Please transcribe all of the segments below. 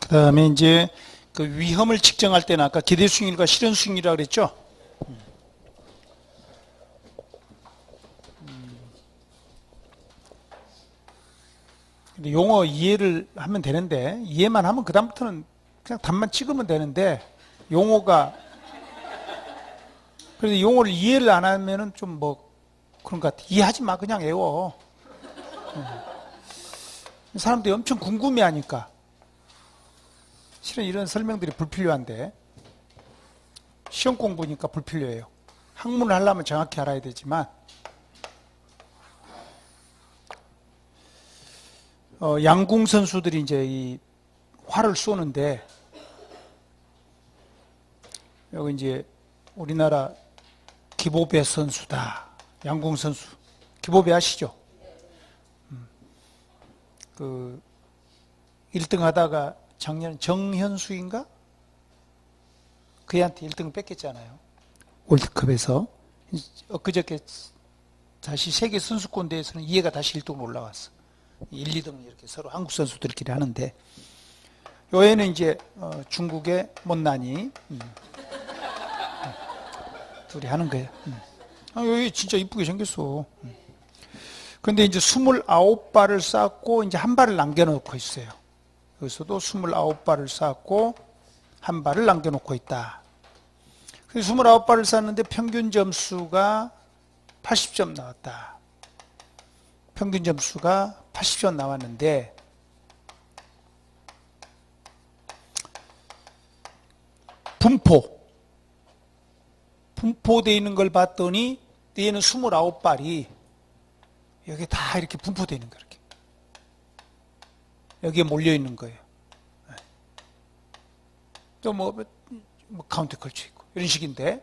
그다음에 이제 그 위험을 측정할 때는 아까 기대 수익률과 실현 수익률이라고 그랬죠. 근데 용어 이해를 하면 되는데, 이해만 하면 그다음부터는 그냥 답만 찍으면 되는데, 용어가 그래서 용어를 이해를 안 하면은 좀 뭐 그런 것 같아. 이해하지 마, 그냥 외워. 사람들이 엄청 궁금해하니까. 실은 이런 설명들이 불필요한데, 시험 공부니까 불필요해요. 학문을 하려면 정확히 알아야 되지만, 양궁 선수들이 이제 이 활을 쏘는데, 여기 이제 우리나라 기보배 선수다. 양궁 선수. 기보배 아시죠? 그 1등 하다가 작년 정현수인가? 그애한테 1등을 뺏겼잖아요. 월드컵에서. 엊그저께 다시 세계 선수권 대회에서는 이해가 다시 1등으로 올라왔어. 1, 2등 이렇게 서로 한국 선수들끼리 하는데, 요 애는 이제 중국의 못난이 둘이 하는 거예요. 여기 진짜 이쁘게 생겼어. 근데 이제 29발을 쌓고 이제 한 발을 남겨놓고 있어요. 여기서도 29발을 쌓고 한 발을 남겨놓고 있다. 그래서 29발을 쌓는데 평균 점수가 80점 나왔다. 평균 점수가 80점 나왔는데, 분포되어 있는 걸 봤더니 얘는 29발이 여기 다 이렇게 분포되어 있는 거예요. 이렇게. 여기에 몰려 있는 거예요. 또 뭐 카운트 걸쳐 있고 이런 식인데,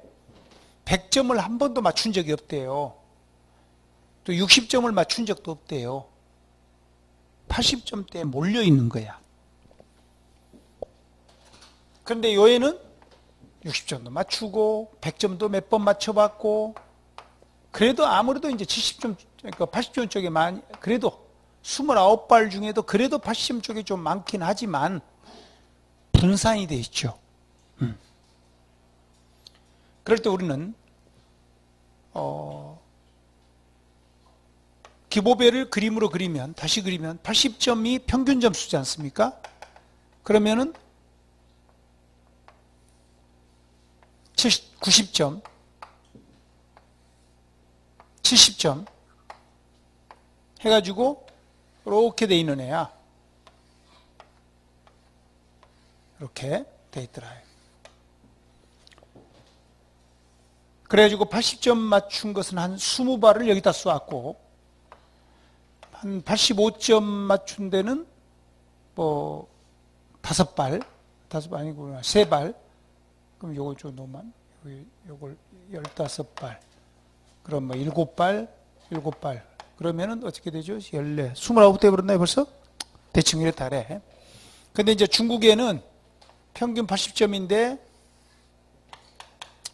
100점을 한 번도 맞춘 적이 없대요. 또 60점을 맞춘 적도 없대요. 80점대에 몰려 있는 거야. 그런데 요 애는 60점도 맞추고 100점도 몇 번 맞춰봤고, 그래도 아무래도 이제 70점, 그러니까 80점 쪽에 많이, 그래도 29발 중에도 그래도 80점 쪽에 좀 많긴 하지만 분산이 돼 있죠. 그럴 때 우리는 기보배를 그림으로 그리면, 다시 그리면 80점이 평균 점수지 않습니까? 그러면은 90점, 70점 해가지고 이렇게 돼 있는 애야. 이렇게 돼 있더라. 그래가지고 80점 맞춘 것은 한 20발을 여기다 쏘았고, 한 85점 맞춘 데는 뭐 5발 아니구나, 3발. 그럼 요거 좀 너만, 요걸 15발. 그럼 뭐 7발. 그러면은 어떻게 되죠? 14, 29대 버렸나요 벌써? 대충 이렇다래. 근데 이제 중국에는 평균 80점인데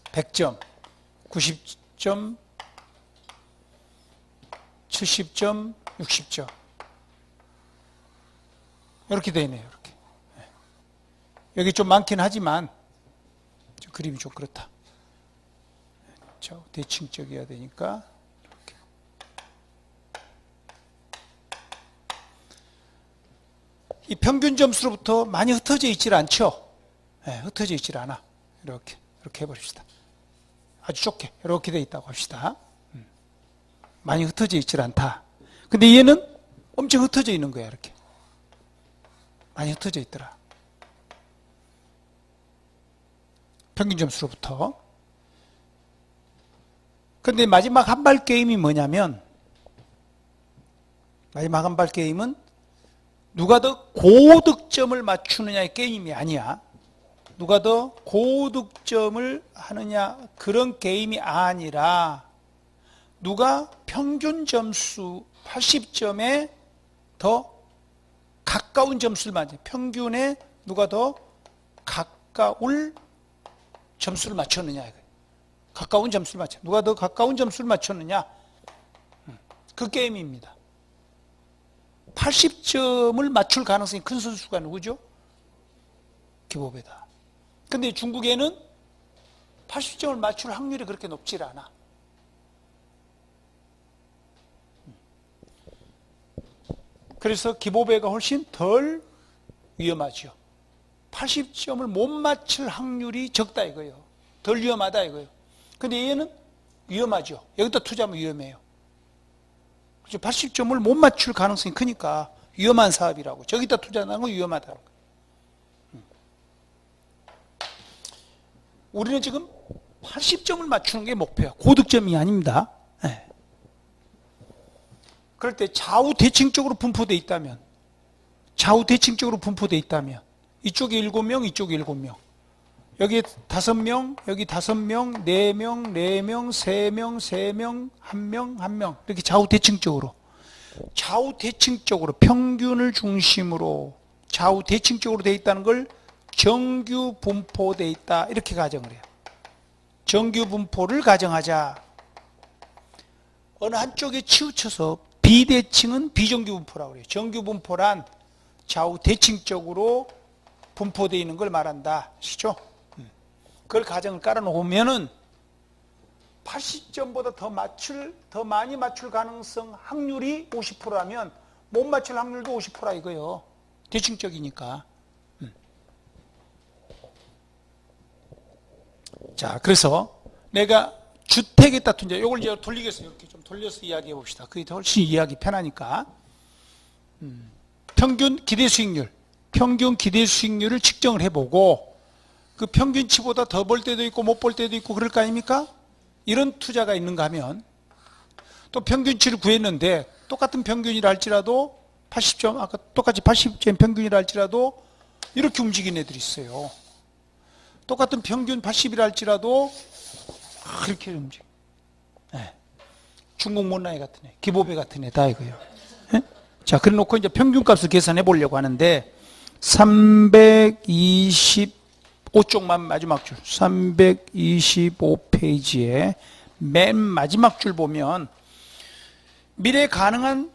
100점, 90점, 70점, 60점. 이렇게 되어 있네요. 이렇게. 여기 좀 많긴 하지만 그림이 좀 그렇다. 대칭적이어야 되니까 이렇게. 이 평균 점수로부터 많이 흩어져 있질 않죠. 네, 흩어져 있질 않아. 이렇게 해버립시다. 아주 좁게 이렇게 돼 있다고 합시다. 많이 흩어져 있질 않다. 근데 얘는 엄청 흩어져 있는 거야. 이렇게 많이 흩어져 있더라. 평균 점수로부터. 근데 마지막 한 발 게임이 뭐냐면, 마지막 한 발 게임은 누가 더 고득점을 맞추느냐의 게임이 아니야. 누가 더 고득점을 하느냐, 그런 게임이 아니라 누가 평균 점수 80점에 더 가까운 점수를 맞춰, 평균에 누가 더 가까울 점수를 맞췄느냐. 가까운 점수를 맞춰. 누가 더 가까운 점수를 맞췄느냐. 그 게임입니다. 80점을 맞출 가능성이 큰 선수가 누구죠? 기보배다. 근데 중국에는 80점을 맞출 확률이 그렇게 높지 않아. 그래서 기보배가 훨씬 덜 위험하죠. 80점을 못 맞출 확률이 적다 이거예요. 덜 위험하다 이거예요. 근데 얘는 위험하죠. 여기다 투자하면 위험해요. 80점을 못 맞출 가능성이 크니까 위험한 사업이라고. 저기다 투자하는 건 위험하다고. 우리는 지금 80점을 맞추는 게 목표야. 고득점이 아닙니다. 네. 그럴 때 좌우 대칭적으로 분포되어 있다면, 이쪽에 7명, 이쪽에 7명, 여기 5명, 여기 5명, 4명, 4명, 3명, 3명, 1명, 1명, 이렇게 좌우 대칭적으로 평균을 중심으로 좌우 대칭적으로 되어 있다는 걸 정규 분포되어 있다, 이렇게 가정을 해요. 정규 분포를 가정하자. 어느 한쪽에 치우쳐서 비대칭은 비정규 분포라고 그래요. 정규 분포란 좌우 대칭적으로 분포되어 있는 걸 말한다. 아시죠? 그걸 가정을 깔아놓으면은 80점보다 더 많이 맞출 가능성 확률이 50%라면 못 맞출 확률도 50%라 이거예요. 대칭적이니까. 자, 그래서 내가 주택에다 투자, 이걸 이제 돌리겠어요. 이렇게 좀 돌려서 이야기해 봅시다. 그게 훨씬 이해하기 편하니까. 평균 기대 수익률을 측정을 해보고, 그 평균치보다 더 벌 때도 있고 못 벌 때도 있고 그럴 거 아닙니까? 이런 투자가 있는가 하면, 또 평균치를 구했는데 똑같은 평균이라 할지라도 80점, 아까 똑같이 80점 평균이라 할지라도 이렇게 움직이는 애들이 있어요. 똑같은 평균 80이라 할지라도 이렇게 움직여. 네. 중국 못나이 같은 애, 기보배 같은 애다 이거예요. 네? 자, 그래 놓고 이제 평균값을 계산해 보려고 하는데 325쪽만 마지막 줄, 325페이지에 맨 마지막 줄 보면 미래 가능한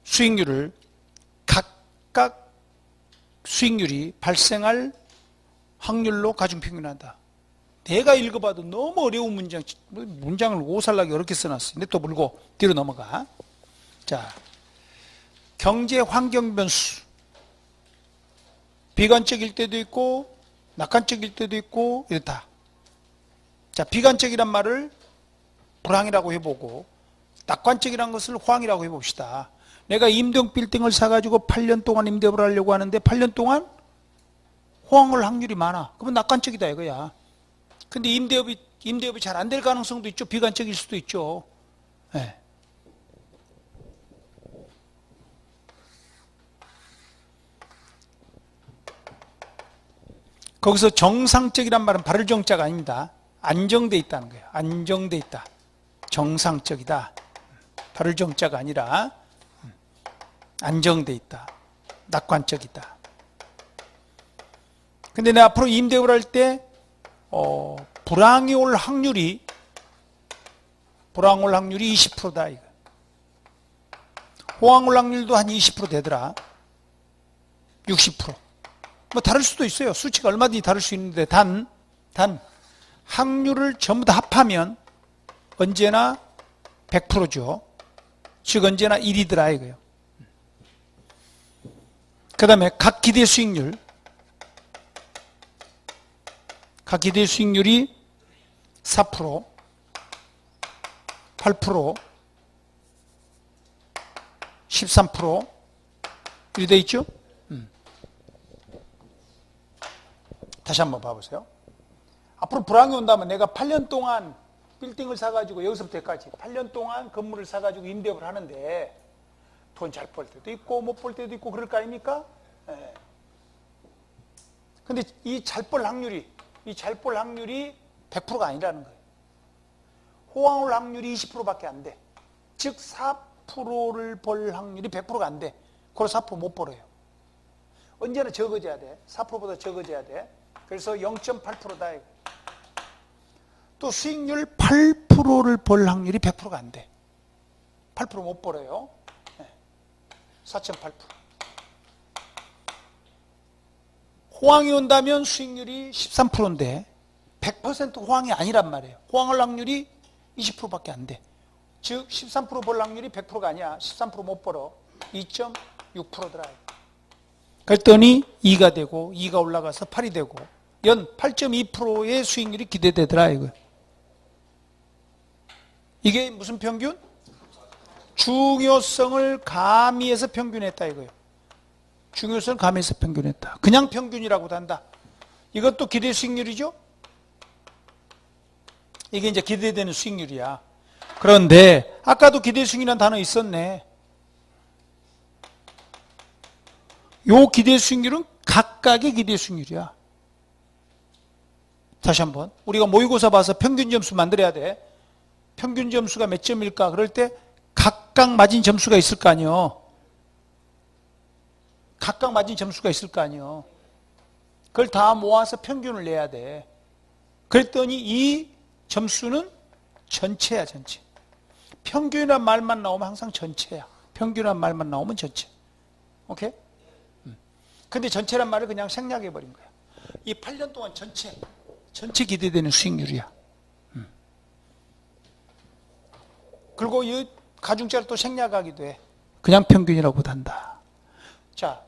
수익률을 각각 수익률이 발생할 확률로 가중평균한다. 내가 읽어봐도 너무 어려운 문장을 오살나게 어렵게 써놨어요. 근데 또 물고 뒤로 넘어가. 자, 경제 환경 변수. 비관적일 때도 있고 낙관적일 때도 있고 이렇다. 자, 비관적이란 말을 불황이라고 해보고 낙관적이란 것을 호황이라고 해봅시다. 내가 임대용 빌딩을 사가지고 8년 동안 임대업을 하려고 하는데 8년 동안 호황을 확률이 많아. 그러면 낙관적이다 이거야. 근데 임대업이 잘 안 될 가능성도 있죠. 비관적일 수도 있죠. 네. 거기서 정상적이란 말은 발을 정자가 아닙니다. 안정돼 있다는 거예요. 안정돼 있다. 정상적이다. 발을 정자가 아니라 안정돼 있다. 낙관적이다. 근데 내가 앞으로 임대업을 할 때 불황이 올 확률이 20%다 이거. 호황 올 확률도 한 20% 되더라. 60%. 뭐 다를 수도 있어요. 수치가 얼마든지 다를 수 있는데 단 확률을 전부 다 합하면 언제나 100%죠. 즉 언제나 1이더라 이거예요. 그 다음에 각 기대 수익률이 4%, 8%, 13% 이렇게 돼 있죠? 다시 한번 봐보세요. 앞으로 불황이 온다면 내가 8년 동안 빌딩을 사가지고 여기서부터 여기까지 8년 동안 건물을 사가지고 임대업을 하는데 돈 잘 벌 때도 있고 못 벌 때도 있고 그럴 거 아닙니까? 예. 근데 이 잘 벌 확률이 100%가 아니라는 거예요. 호황 올 확률이 20%밖에 안 돼. 즉 4%를 벌 확률이 100%가 안 돼. 그래서 4% 못 벌어요. 언제나 적어져야 돼. 4%보다 적어져야 돼. 그래서 0.8%다. 또 수익률 8%를 벌 확률이 100%가 안 돼. 8% 못 벌어요. 4.8%. 호황이 온다면 수익률이 13%인데 100% 호황이 아니란 말이에요. 호황할 확률이 20%밖에 안 돼. 즉 13%벌 확률이 100%가 아니야. 13%못 벌어. 2.6%더라. 그랬더니 2가 되고 2가 올라가서 8이 되고 연 8.2%의 수익률이 기대되더라 이거예요. 이게 무슨 평균? 중요성을 가미해서 평균했다 이거예요. 중요성을 가미해서 평균했다. 그냥 평균이라고도 한다. 이것도 기대 수익률이죠? 이게 이제 기대되는 수익률이야. 그런데 아까도 기대 수익률이라는 단어 있었네. 요 기대 수익률은 각각의 기대 수익률이야. 다시 한번 우리가 모의고사 봐서 평균 점수 만들어야 돼. 평균 점수가 몇 점일까? 그럴 때 각각 맞은 점수가 있을 거 아니에요. 각각 맞은 점수가 있을 거 아니에요. 그걸 다 모아서 평균을 내야 돼. 그랬더니 이 점수는 전체야, 전체. 평균이란 말만 나오면 항상 전체야. 평균이란 말만 나오면 전체. 오케이? 근데 전체란 말을 그냥 생략해버린 거야. 이 8년 동안 전체 기대되는 수익률이야. 그리고 이 가중자를 또 생략하기도 해. 그냥 평균이라고 한다. 자,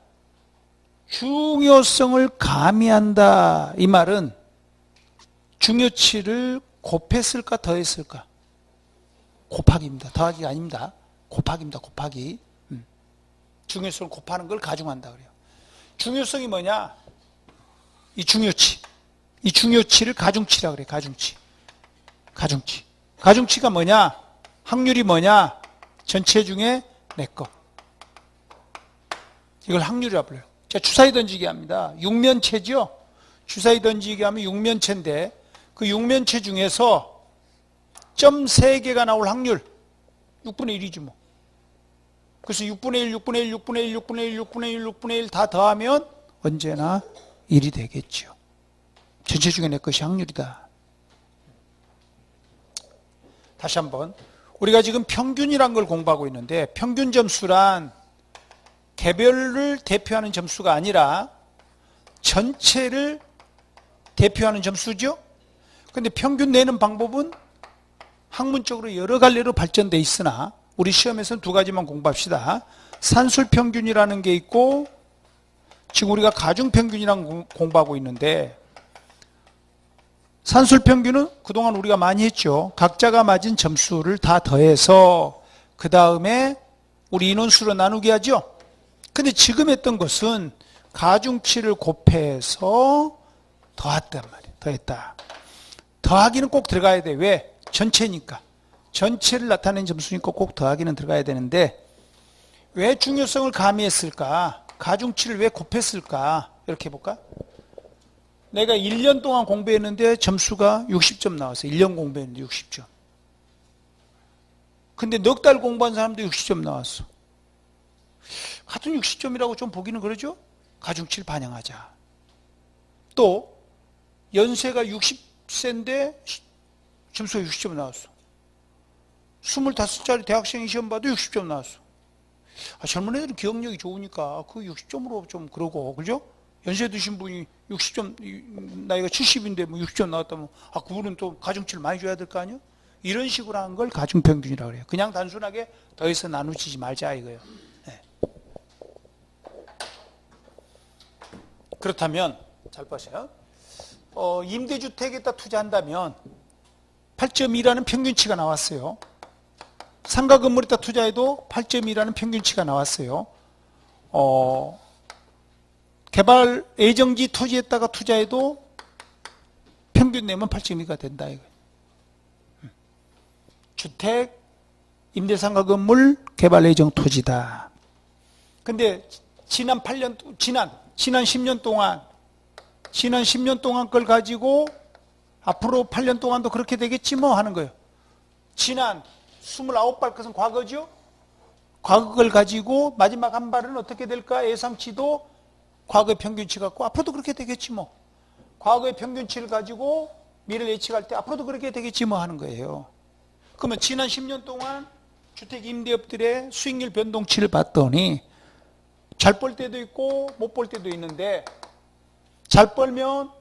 중요성을 가미한다. 이 말은 중요치를 곱했을까 더했을까? 곱하기입니다. 더하기가 아닙니다. 곱하기입니다. 곱하기. 중요성을 곱하는 걸 가중한다 그래요. 중요성이 뭐냐? 이 중요치. 이 중요치를 가중치라 그래. 가중치. 가중치. 가중치가 뭐냐? 확률이 뭐냐? 전체 중에 내 거. 이걸 확률이라고 불러요. 자, 주사위 던지기 합니다. 육면체죠? 주사위 던지기 하면 육면체인데 그 육면체 중에서 점 3개가 나올 확률 6분의 1이지 뭐. 그래서 6분의 1, 6분의 1, 6분의 1, 6분의 1, 6분의 1, 6분의 1 다 더하면 언제나 1이 되겠죠. 전체 중에 내 것이 확률이다. 다시 한번 우리가 지금 평균이란 걸 공부하고 있는데 평균 점수란 개별을 대표하는 점수가 아니라 전체를 대표하는 점수죠. 근데 평균 내는 방법은 학문적으로 여러 갈래로 발전돼 있으나 우리 시험에서는 2가지만 공부합시다. 산술평균이라는 게 있고 지금 우리가 가중평균이라는 걸 공부하고 있는데 산술평균은 그동안 우리가 많이 했죠. 각자가 맞은 점수를 다 더해서 그 다음에 우리 인원수로 나누게 하죠. 근데 지금 했던 것은 가중치를 곱해서 더했단 말이에요. 더했다. 더하기는 꼭 들어가야 돼. 왜? 전체니까. 전체를 나타내는 점수니까 꼭 더하기는 들어가야 되는데 왜 중요성을 가미했을까? 가중치를 왜 곱했을까? 이렇게 해볼까? 내가 1년 동안 공부했는데 점수가 60점 나왔어요. 1년 공부했는데 60점. 근데 넉 달 공부한 사람도 60점 나왔어. 같은 60점이라고 좀 보기는 그러죠? 가중치를 반영하자. 또 연세가 60세인데 점수가 60점 나왔어. 25살짜리 대학생이 시험 봐도 60점 나왔어. 젊은 애들은 기억력이 좋으니까 그 60점으로 좀 그러고, 그죠? 연세 드신 분이 60점, 나이가 70인데 뭐 60점 나왔다면, 그분은 또 가중치를 많이 줘야 될 거 아니에요? 이런 식으로 한 걸 가중평균이라고 그래요. 그냥 단순하게 더해서 나누지 말자 이거예요. 네. 그렇다면, 잘 보세요. 임대주택에다 투자한다면 8.2라는 평균치가 나왔어요. 상가 건물에다 투자해도 8.2라는 평균치가 나왔어요. 개발 예정지 토지에다가 투자해도 평균 내면 8.2가 된다 이거예요. 주택, 임대상가 건물, 개발 예정 토지다. 근데 지난 10년 동안 걸 가지고 앞으로 8년 동안도 그렇게 되겠지 뭐 하는 거예요. 지난 29발 것은 과거죠. 과거 걸 가지고 마지막 한 발은 어떻게 될까 예상치도 과거의 평균치 갖고 앞으로도 그렇게 되겠지 뭐. 과거의 평균치를 가지고 미래를 예측할 때 앞으로도 그렇게 되겠지 뭐 하는 거예요. 그러면 지난 10년 동안 주택 임대업들의 수익률 변동치를 봤더니 잘 볼 때도 있고 못 볼 때도 있는데 잘 벌면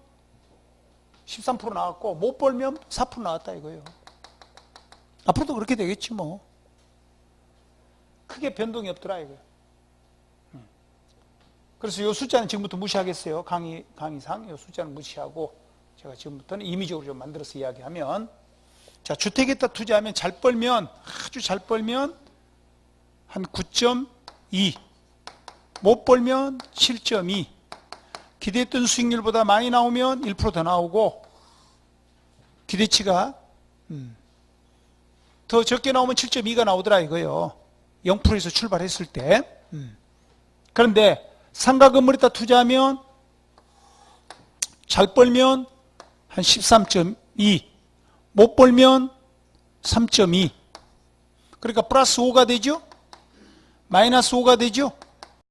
13% 나왔고 못 벌면 4% 나왔다 이거예요. 앞으로도 그렇게 되겠지 뭐. 크게 변동이 없더라 이거예요. 그래서 이 숫자는 지금부터 무시하겠어요. 강의상 이 숫자는 무시하고 제가 지금부터는 임의적으로 좀 만들어서 이야기하면, 자, 주택에다 투자하면 잘 벌면, 아주 잘 벌면 한 9.2, 못 벌면 7.2, 기대했던 수익률보다 많이 나오면 1% 더 나오고, 기대치가 더 적게 나오면 7.2가 나오더라 이거예요. 0%에서 출발했을 때. 그런데 상가 건물에다 투자하면 잘 벌면 한 13.2, 못 벌면 3.2. 그러니까 플러스 5가 되죠? 마이너스 5가 되죠?